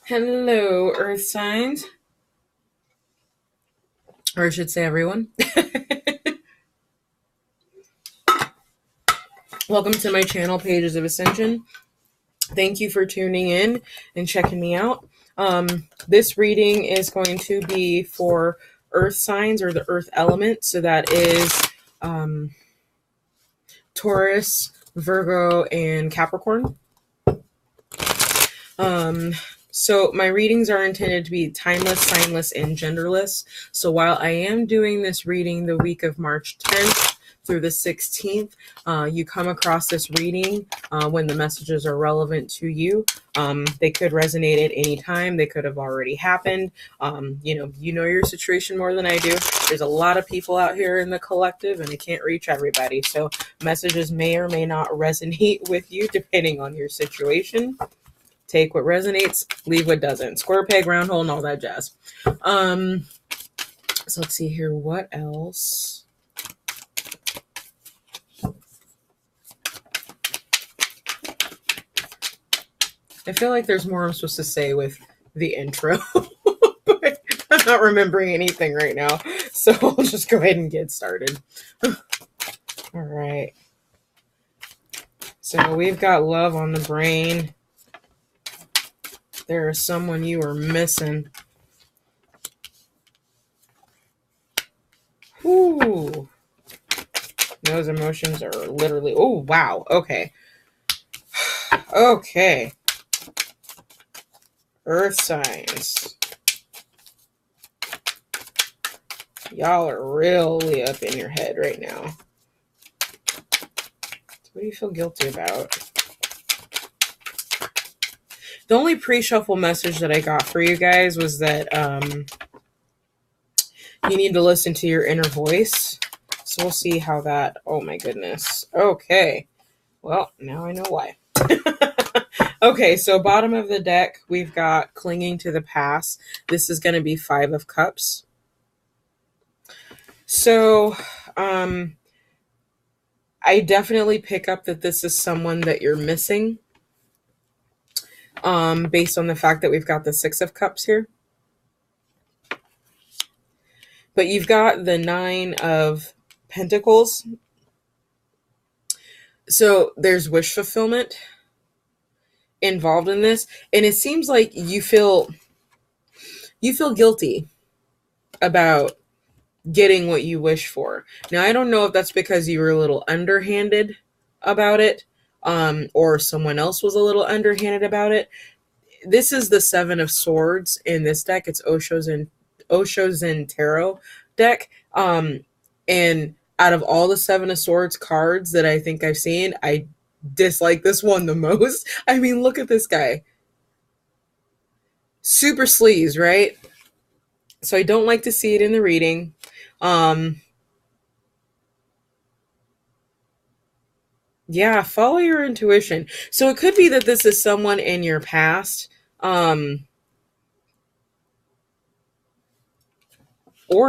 Hello, Earth signs, or I should say everyone. Welcome to my channel, Pages of Ascension. Thank you for tuning in and checking me out. This reading is going to be for Earth signs or the Earth element. So that is Taurus, Virgo, and Capricorn. So my readings are intended to be timeless, signless, and genderless. So while I am doing this reading the week of March 10th through the 16th, you come across this reading when the messages are relevant to you. They could resonate at any time. They could have already happened. You know your situation more than I do. There's a lot of people out here in the collective, and I can't reach everybody. So messages may or may not resonate with you depending on your situation. Take what resonates, leave what doesn't. Square peg, round hole, and all that jazz. So let's see here. What else? I feel like there's more I'm supposed to say with the intro, but I'm not remembering anything right now. So I'll just go ahead and get started. All right. So we've got love on the brain. There is someone you are missing. Ooh. Those emotions are literally, oh, wow. Okay. Okay. Earth signs. Y'all are really up in your head right now. What do you feel guilty about? The only pre-shuffle message that I got for you guys was that you need to listen to your inner voice. So we'll see how that... Oh my goodness. Okay. Well, now I know why. Okay, so bottom of the deck, we've got clinging to the past. This is going to be 5 of Cups. So I definitely pick up that this is someone that you're missing. Based on the fact that we've got the 6 of Cups here. But you've got the 9 of Pentacles. So there's wish fulfillment involved in this. And it seems like you feel guilty about getting what you wish for. Now, I don't know if that's because you were a little underhanded about it, or someone else was a little underhanded about it. This is the 7 of Swords in this deck. It's Osho's and Tarot deck. And out of all the 7 of Swords cards that I think I've seen, I dislike this one the most. I mean, look at this guy. Super sleaze, right? So I don't like to see it in the reading. Yeah, follow your intuition. So it could be that this is someone in your past, or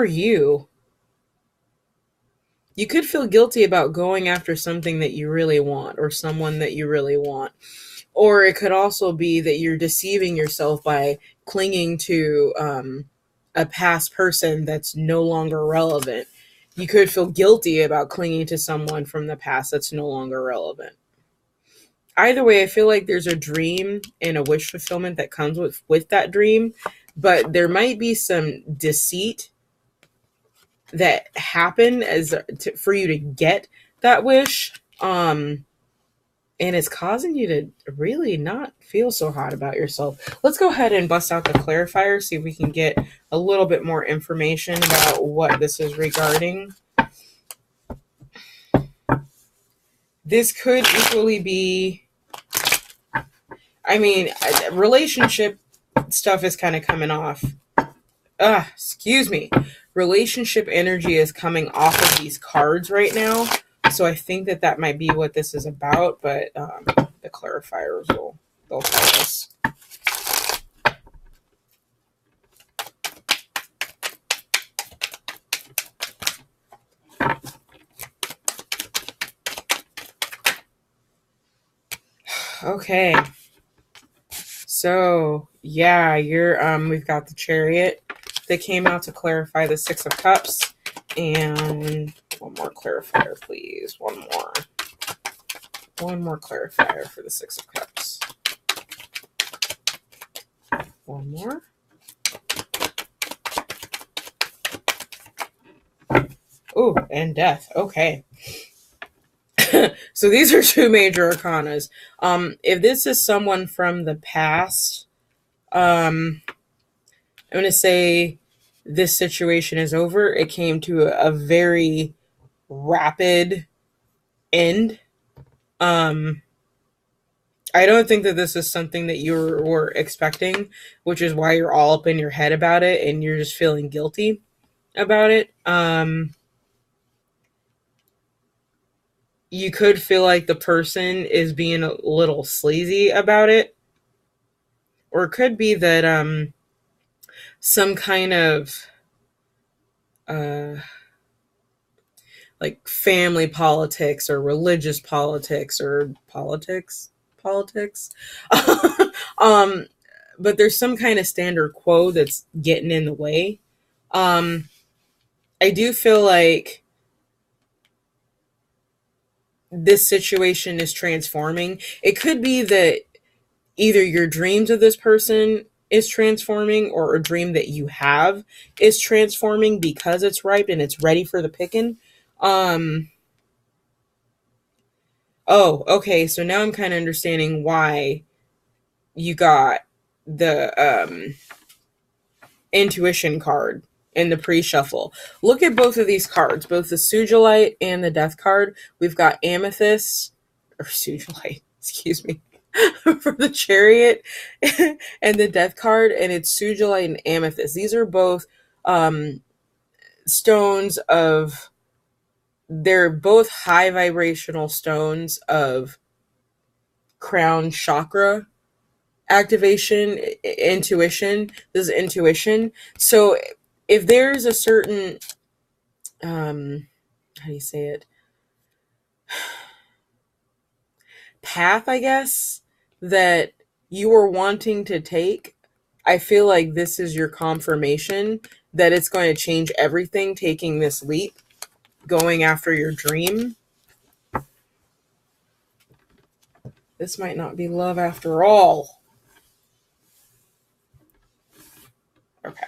you. You could feel guilty about going after something that you really want, or someone that you really want. Or it could also be that you're deceiving yourself by clinging to a past person that's no longer relevant. You could feel guilty about clinging to someone from the past that's no longer relevant. Either way, I feel like there's a dream and a wish fulfillment that comes with that dream, but there might be some deceit that happen for you to get that wish, and it's causing you to really not feel so hot about yourself. Let's go ahead and bust out the clarifier, see if we can get a little bit more information about what this is regarding. This could equally be, I mean, relationship stuff is kind of coming off. Excuse me. Relationship energy is coming off of these cards right now. So I think that might be what this is about, but the clarifiers they'll tell us. Okay. So Yeah, you're we've got the Chariot that came out to clarify the Six of Cups. And one more clarifier, please. One more. One more clarifier for the Six of Cups. One more. Ooh, and Death. Okay. So these are two major arcanas. If this is someone from the past, I'm going to say this situation is over. It came to a very rapid end. Um, I don't think that this is something that you were expecting, which is why you're all up in your head about it and you're just feeling guilty about it. You could feel like the person is being a little sleazy about it, or it could be that some kind of uh, like family politics or religious politics or politics. um, but there's some kind of standard quo that's getting in the way. Um, I do feel like this situation is transforming. It could be that either your dreams of this person is transforming or a dream that you have is transforming because it's ripe and it's ready for the picking. Um oh, okay, so now I'm kind of understanding why you got the intuition card in the pre-shuffle. Look at both of these cards, both the Sujolite and the Death card. We've got Amethyst or Sujolite, excuse me, for the Chariot and the Death card, and it's Sujolite and Amethyst. These are both um, stones of. They're both high vibrational stones of crown chakra activation, intuition. This is intuition. So if there's a certain how do you say it, path, I guess, that you are wanting to take, I feel like this is your confirmation that it's going to change everything, taking this leap, going after your dream. This might not be love after all. Okay.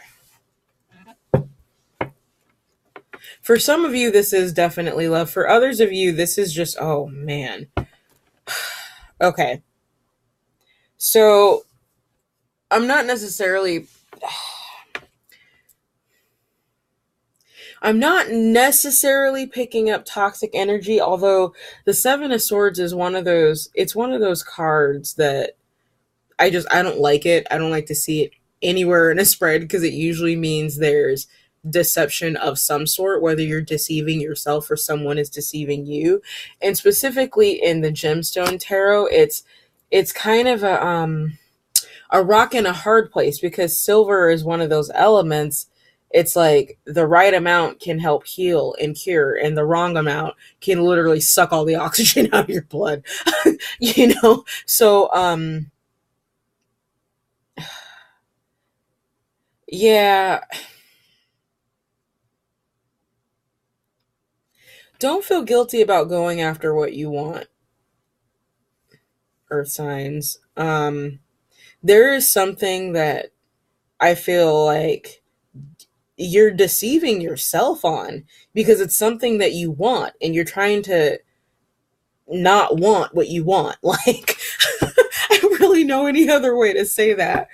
For some of you, this is definitely love. For others of you, this is just, oh man. Okay. So I'm not necessarily picking up toxic energy, although the Seven of Swords is it's one of those cards that I don't like it. I don't like to see it anywhere in a spread because it usually means there's deception of some sort, whether you're deceiving yourself or someone is deceiving you. And specifically in the Gemstone Tarot, it's kind of a rock and a hard place because silver is one of those elements. It's like the right amount can help heal and cure, and the wrong amount can literally suck all the oxygen out of your blood. So yeah, don't feel guilty about going after what you want, earth signs. There is something that I feel like you're deceiving yourself on because it's something that you want and you're trying to not want what you want. Like, I don't really know any other way to say that.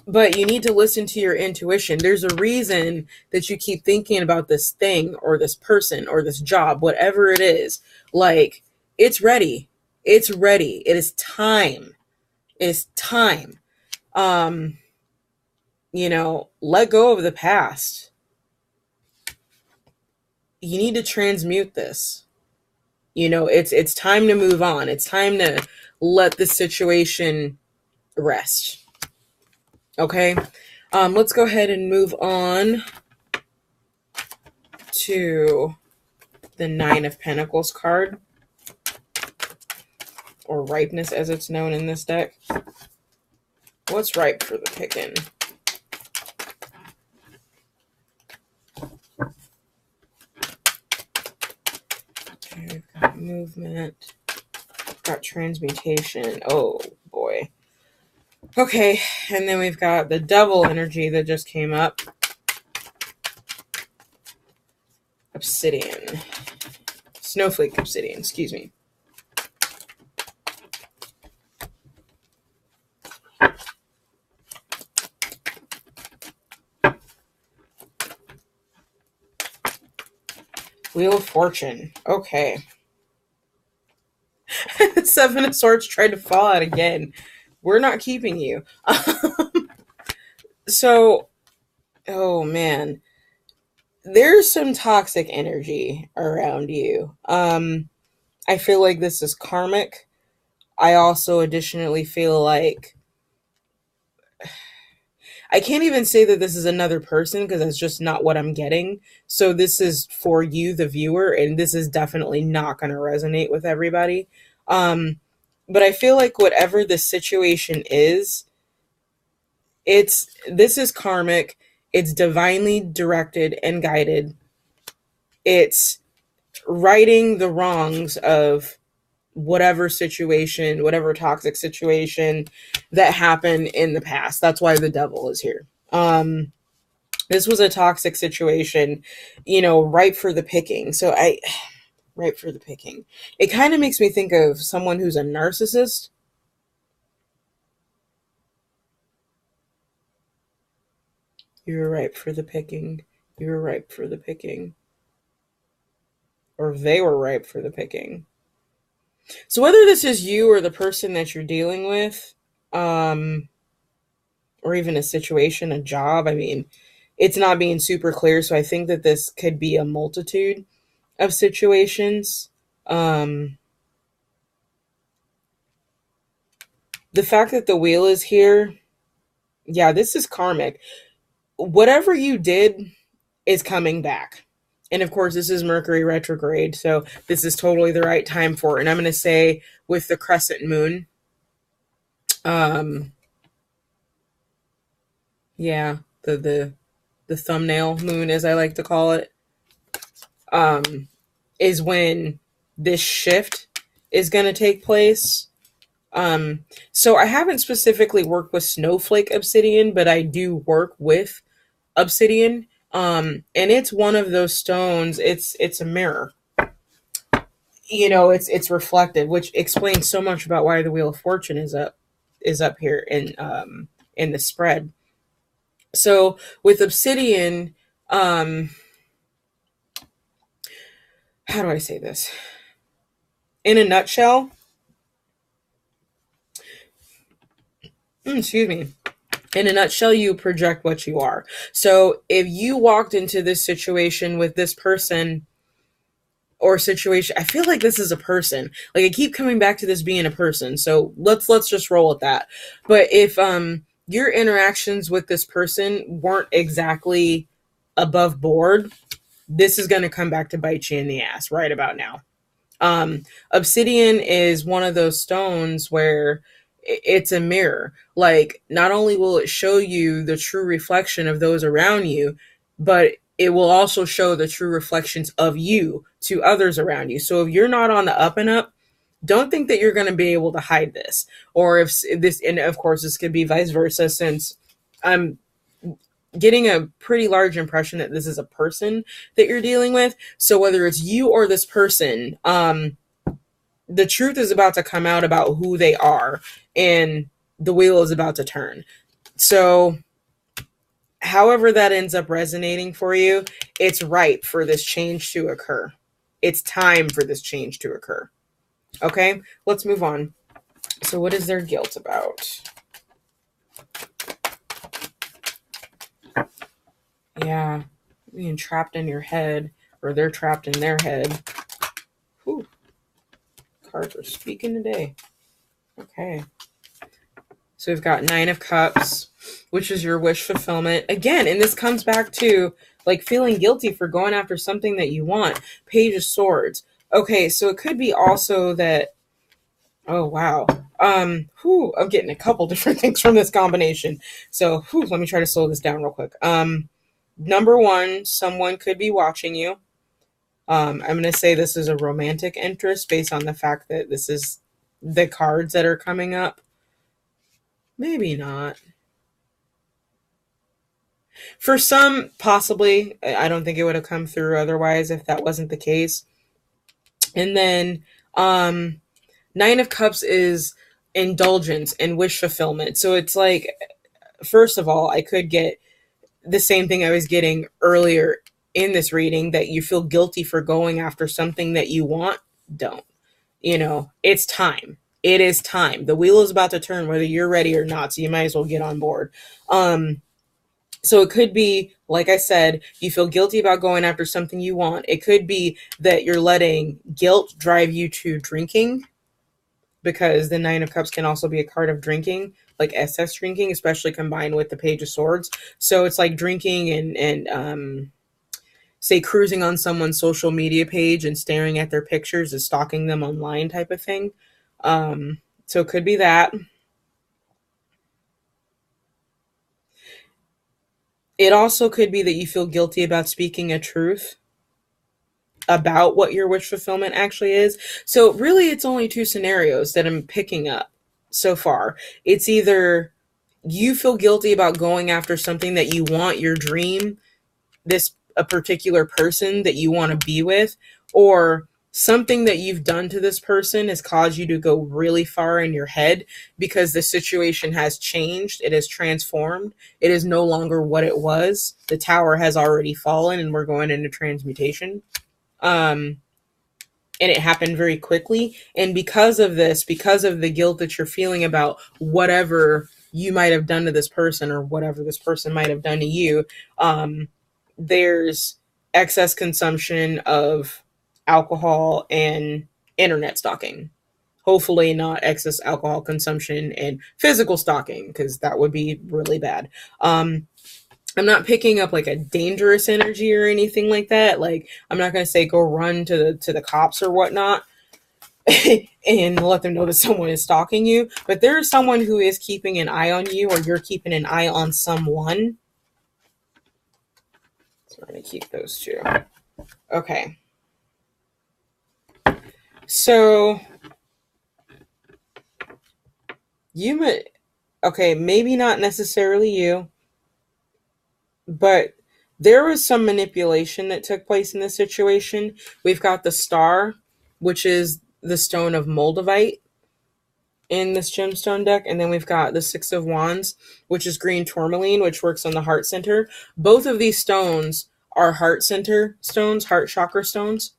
But you need to listen to your intuition. There's a reason that you keep thinking about this thing or this person or this job, whatever it is. Like, it's ready. It's ready. It is time. It is time. Let go of the past. You need to transmute this. It's time to move on. It's time to let the situation rest. Okay? Let's go ahead and move on to the Nine of Pentacles card, or ripeness as it's known in this deck. What's ripe for the picking? Okay, we've got movement. We've got transmutation. Oh, boy. Okay, and then we've got the devil energy that just came up. Obsidian. Snowflake obsidian, excuse me. Wheel of Fortune. Okay. Seven of Swords tried to fall out again. We're not keeping you. So, oh man. There's some toxic energy around you. I feel like this is karmic. I also additionally feel like I can't even say that this is another person because that's just not what I'm getting. So this is for you, the viewer, and this is definitely not going to resonate with everybody. But I feel like whatever the situation is, this is karmic. It's divinely directed and guided. It's righting the wrongs of whatever situation, whatever toxic situation that happened in the past. That's why the devil is here. This was a toxic situation, ripe for the picking. So ripe for the picking. It kind of makes me think of someone who's a narcissist. You were ripe for the picking. You were ripe for the picking. Or they were ripe for the picking. So whether this is you or the person that you're dealing with, or even a situation, a job, I mean, it's not being super clear. So I think that this could be a multitude of situations. The fact that the wheel is here, yeah, this is karmic. Whatever you did is coming back. And of course, this is Mercury retrograde, so this is totally the right time for it. And I'm going to say with the crescent moon, yeah, the thumbnail moon, as I like to call it, is when this shift is going to take place. So I haven't specifically worked with snowflake obsidian, but I do work with obsidian. And it's one of those stones. It's a mirror. It's reflective, which explains so much about why the Wheel of Fortune is up here in the spread. So with obsidian, how do I say this? In a nutshell, excuse me. In a nutshell, you project what you are. So if you walked into this situation with this person or situation, I feel like this is a person. Like I keep coming back to this being a person. So let's just roll with that. But if your interactions with this person weren't exactly above board, this is going to come back to bite you in the ass right about now. Obsidian is one of those stones where it's a mirror. Like, not only will it show you the true reflection of those around you, but it will also show the true reflections of you to others around you. So if you're not on the up and up, don't think that you're going to be able to hide this. Or if this, and of course this could be vice versa, since I'm getting a pretty large impression that this is a person that you're dealing with. So whether it's you or this person, the truth is about to come out about who they are, and the wheel is about to turn. So however that ends up resonating for you, it's ripe for this change to occur. It's time for this change to occur. Okay, let's move on. So what is their guilt about? Yeah, being trapped in your head, or they're trapped in their head. Whew. Cards are speaking today. Okay. So we've got Nine of Cups, which is your wish fulfillment. Again, and this comes back to like feeling guilty for going after something that you want. Page of Swords. Okay, so it could be also that, oh wow. I'm getting a couple different things from this combination. So, let me try to slow this down real quick. Number one, someone could be watching you. I'm going to say this is a romantic interest based on the fact that this is the cards that are coming up. Maybe not. For some, possibly. I don't think it would have come through otherwise if that wasn't the case. And then, Nine of Cups is indulgence and wish fulfillment. So it's like, first of all, I could get the same thing I was getting earlier in this reading, that you feel guilty for going after something that you want. Don't. It's time. It is time. The wheel is about to turn whether you're ready or not, so you might as well get on board. So it could be, like I said, you feel guilty about going after something you want. It could be that you're letting guilt drive you to drinking, because the Nine of Cups can also be a card of drinking, like excess drinking, especially combined with the Page of Swords. So it's like drinking and say cruising on someone's social media page and staring at their pictures is stalking them online type of thing. So it could be that. It also could be that you feel guilty about speaking a truth about what your wish fulfillment actually is. So really it's only two scenarios that I'm picking up so far. It's either you feel guilty about going after something that you want, your dream, a particular person that you want to be with, or something that you've done to this person has caused you to go really far in your head because the situation has changed. It has transformed. It is no longer what it was. The tower has already fallen and we're going into transmutation. And it happened very quickly. And because of this, because of the guilt that you're feeling about whatever you might have done to this person or whatever this person might have done to you, there's excess consumption of alcohol and internet stalking. Hopefully not excess alcohol consumption and physical stalking, because that would be really bad. I'm not picking up like a dangerous energy or anything like that. Like, I'm not going to say go run to the cops or whatnot and let them know that someone is stalking you. But there is someone who is keeping an eye on you, or you're keeping an eye on someone. So we're going to keep those two. Okay. So maybe not necessarily you, but there was some manipulation that took place in this situation. We've got the Star, which is the stone of Moldavite in this gemstone deck, and then we've got the Six of Wands, which is green tourmaline, which works on the heart center. Both of these stones are heart center stones, heart chakra stones.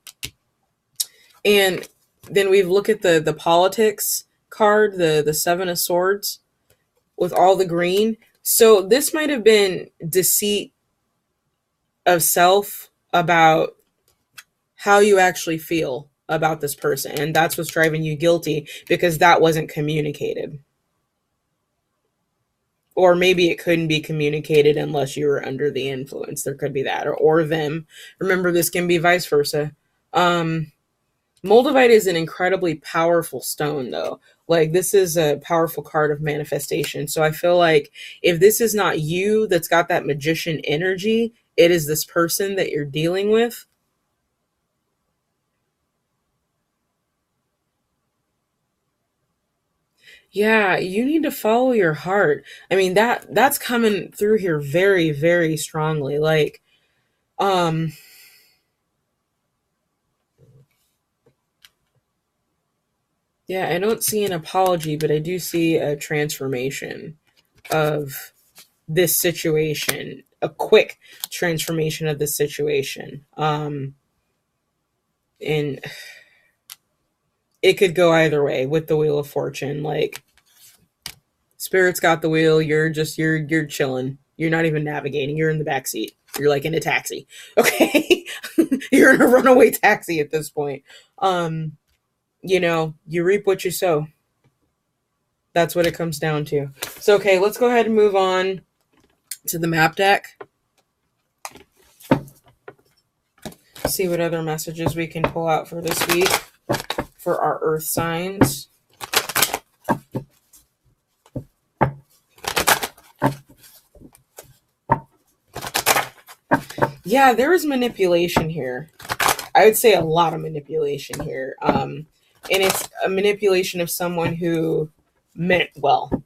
And then we look at the politics card, the Seven of Swords with all the green. So this might have been deceit of self about how you actually feel about this person. And that's what's driving you guilty, because that wasn't communicated. Or maybe it couldn't be communicated unless you were under the influence. There could be that, or them. Remember, this can be vice versa. Moldavite is an incredibly powerful stone, though. Like, this is a powerful card of manifestation. So I feel like if this is not you that's got that magician energy, it is this person that you're dealing with. Yeah, you need to follow your heart. I mean, that's coming through here very, very strongly. Like, yeah, I don't see an apology, but I do see a transformation of this situation, a quick transformation of this situation. And it could go either way with the Wheel of Fortune. Like, Spirit's got the wheel, you're chilling. You're not even navigating. You're in the back seat. You're like in a taxi. Okay? You're in a runaway taxi at this point. You reap what you sow. That's what it comes down to. So, okay, let's go ahead and move on to the map deck. See what other messages we can pull out for this week for our earth signs. Yeah, there is manipulation here. I would say a lot of manipulation here. And it's a manipulation of someone who meant well,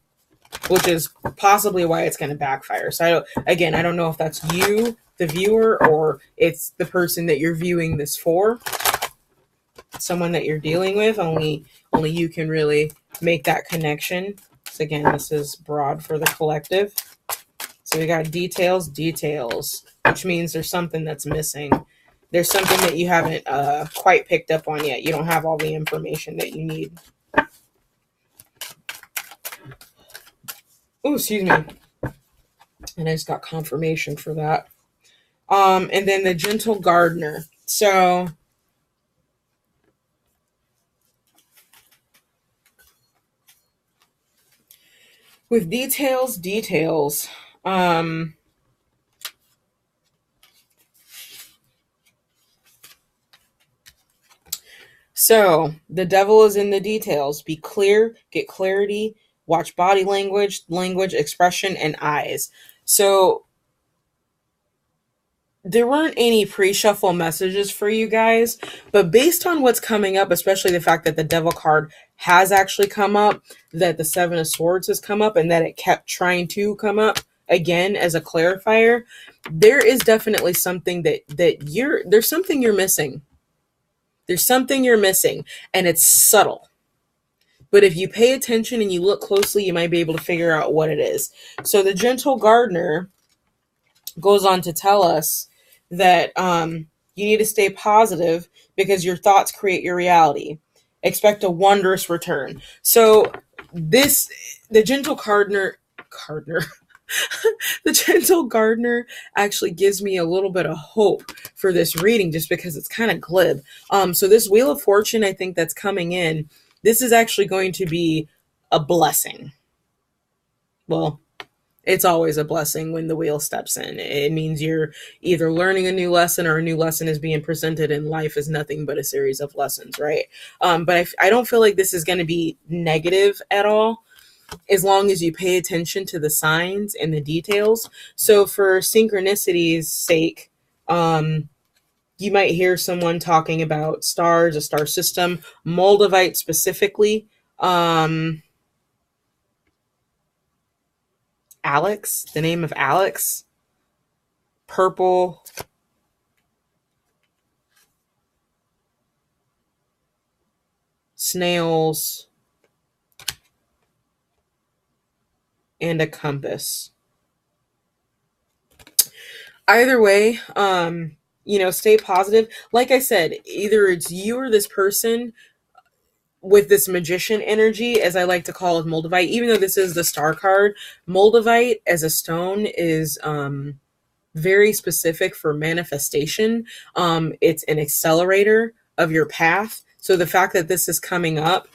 which is possibly why it's going to backfire. So I don't know if that's you, the viewer, or it's the person that you're viewing this for, someone that you're dealing with. Only you can really make that connection. So again, this is broad for the collective. So we got details, which means there's something that's missing. There's something that you haven't quite picked up on yet. You don't have all the information that you need. Oh, excuse me. And I just got confirmation for that. And then the gentle gardener. So with details. So the devil is in the details. Be clear, get clarity, watch body language, expression, and eyes. So there weren't any pre-shuffle messages for you guys, but based on what's coming up, especially the fact that the devil card has actually come up, that the seven of swords has come up, and that it kept trying to come up again as a clarifier, there is definitely something there's something you're missing. There's something you're missing, and it's subtle. But if you pay attention and you look closely, you might be able to figure out what it is. So the gentle gardener goes on to tell us that you need to stay positive because your thoughts create your reality. Expect a wondrous return. So the gentle gardener, the gentle gardener actually gives me a little bit of hope for this reading just because it's kind of glib. So this Wheel of Fortune, I think that's coming in, this is actually going to be a blessing. Well, it's always a blessing when the wheel steps in. It means you're either learning a new lesson or a new lesson is being presented, and life is nothing but a series of lessons, right? But I don't feel like this is going to be negative at all, as long as you pay attention to the signs and the details. So for synchronicity's sake, you might hear someone talking about stars, a star system, Moldavite specifically, Alex, the name of Alex, purple, snails, and a compass. Either way, stay positive. Like I said, either it's you or this person with this magician energy, as I like to call it, Moldavite. Even though this is the star card, Moldavite as a stone is very specific for manifestation. It's an accelerator of your path. So the fact that this is coming up,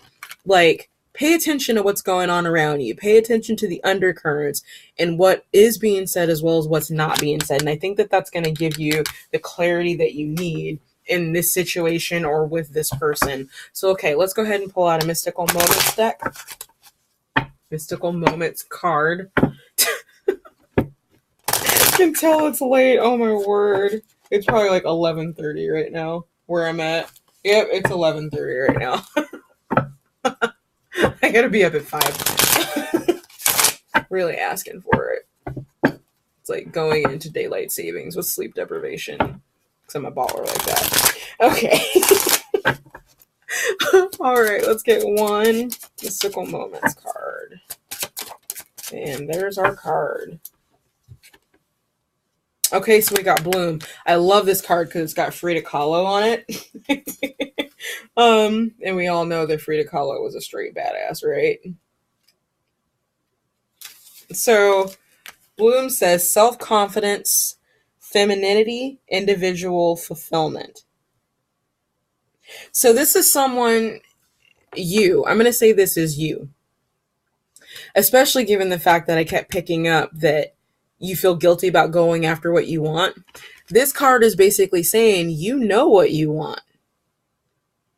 like, pay attention to what's going on around you. Pay attention to the undercurrents and what is being said as well as what's not being said. And I think that that's going to give you the clarity that you need in this situation or with this person. So, okay, let's go ahead and pull out a Mystical Moments deck. Mystical Moments card. I can tell it's late. Oh my word. It's probably like 11:30 right now where I'm at. Yep, it's 11:30 right now. I gotta be up at 5. Really asking for it. It's like going into daylight savings with sleep deprivation. Because I'm a baller like that. Okay. Alright, let's get one Mystical Moments card. And there's our card. Okay, so we got Bloom. I love this card because it's got Frida Kahlo on it. And we all know that Frida Kahlo was a straight badass, right? So Bloom says self-confidence, femininity, individual fulfillment. So this is someone, I'm going to say this is you. Especially given the fact that I kept picking up that you feel guilty about going after what you want. This card is basically saying you know what you want.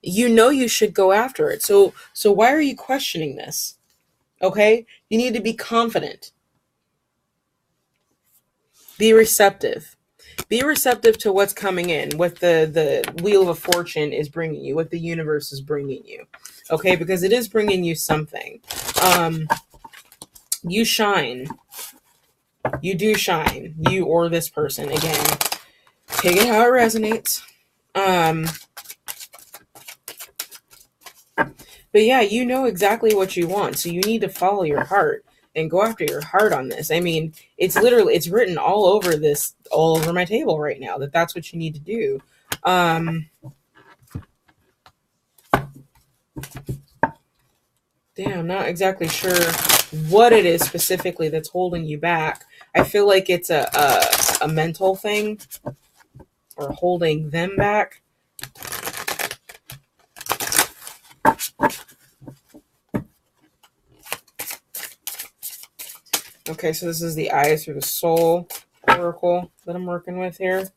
You know you should go after it. So why are you questioning this? Okay? You need to be confident. Be receptive. Be receptive to what's coming in, what the wheel of fortune is bringing you, what the universe is bringing you. Okay, because it is bringing you something. You shine. You do shine. You or this person. Again, take it how it resonates. But yeah, you know exactly what you want, so you need to follow your heart and go after your heart on this. I mean, it's literally, it's written all over this, all over my table right now, that that's what you need to do. Damn, not exactly sure what it is specifically that's holding you back. I feel like it's a mental thing, or holding them back. Okay, so this is the Eyes Through the Soul oracle that I'm working with here.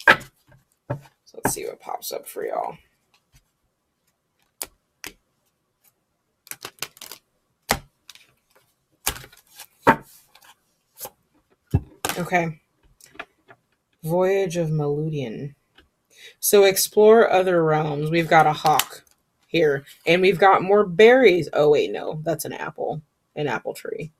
So let's see what pops up for y'all. Okay. Voyage of Meludian. So explore other realms. We've got a hawk here, and we've got more berries. Oh wait, no, that's an apple tree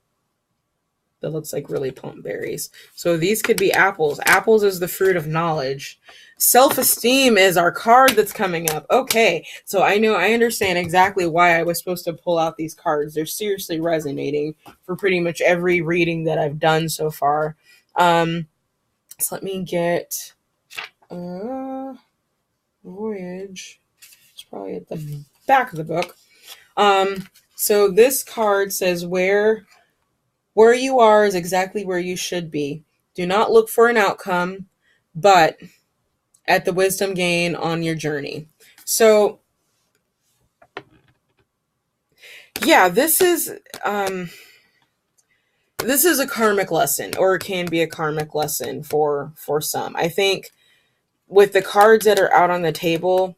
that looks like really plump berries. So these could be apples. Apples is the fruit of knowledge. Self-esteem is our card that's coming up. Okay, so I understand exactly why I was supposed to pull out these cards. They're seriously resonating for pretty much every reading that I've done so far. So let me get Voyage. It's probably at the back of the book. So this card says where you are is exactly where you should be. Do not look for an outcome, but at the wisdom gain on your journey. So yeah, this is a karmic lesson, or it can be a karmic lesson for some. I think with the cards that are out on the table,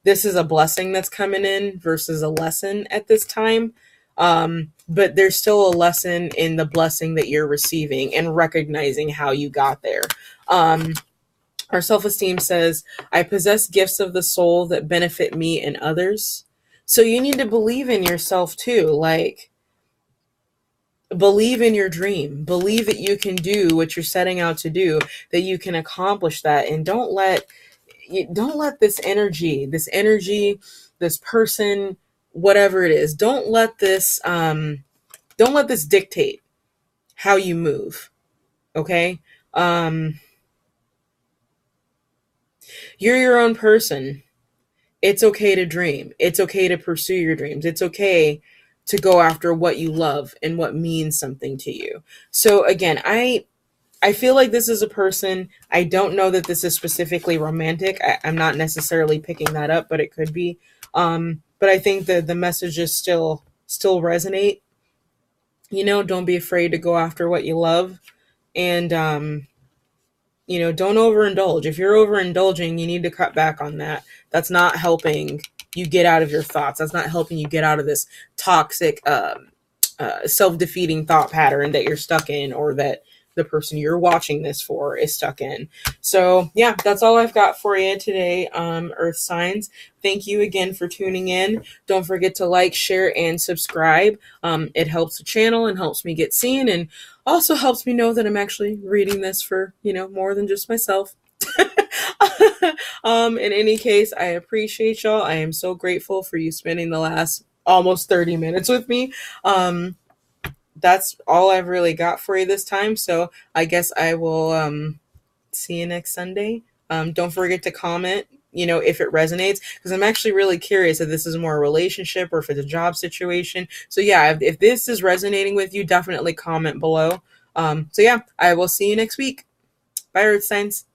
this is a blessing that's coming in versus a lesson at this time. But there's still a lesson in the blessing that you're receiving and recognizing how you got there. Our self-esteem says, I possess gifts of the soul that benefit me and others. So you need to believe in yourself too. Like, believe in your dream. Believe that you can do what you're setting out to do, that you can accomplish that. And don't let this energy, this person, whatever it is, don't let this dictate how you move. Okay? You're your own person. It's okay to dream. It's okay to pursue your dreams. It's okay to go after what you love and what means something to you. So again, I feel like this is a person. I don't know that this is specifically romantic. I'm not necessarily picking that up, but it could be. But I think that the messages still resonate. You know, don't be afraid to go after what you love. And, don't overindulge. If you're overindulging, you need to cut back on that. That's not helping you get out of your thoughts. That's not helping you get out of this toxic, self-defeating thought pattern that you're stuck in, or that the person you're watching this for is stuck in. So yeah, that's all I've got for you today, Earth signs. Thank you again for tuning in. Don't forget to like, share, and subscribe. It helps the channel and helps me get seen, and also helps me know that I'm actually reading this for, more than just myself. In any case, I appreciate y'all. I am so grateful for you spending the last almost 30 minutes with me. That's all I've really got for you this time. So I guess I will see you next Sunday. Don't forget to comment, if it resonates, because I'm actually really curious if this is more a relationship or if it's a job situation. So yeah, if this is resonating with you, definitely comment below. So yeah, I will see you next week. Bye, Earth signs.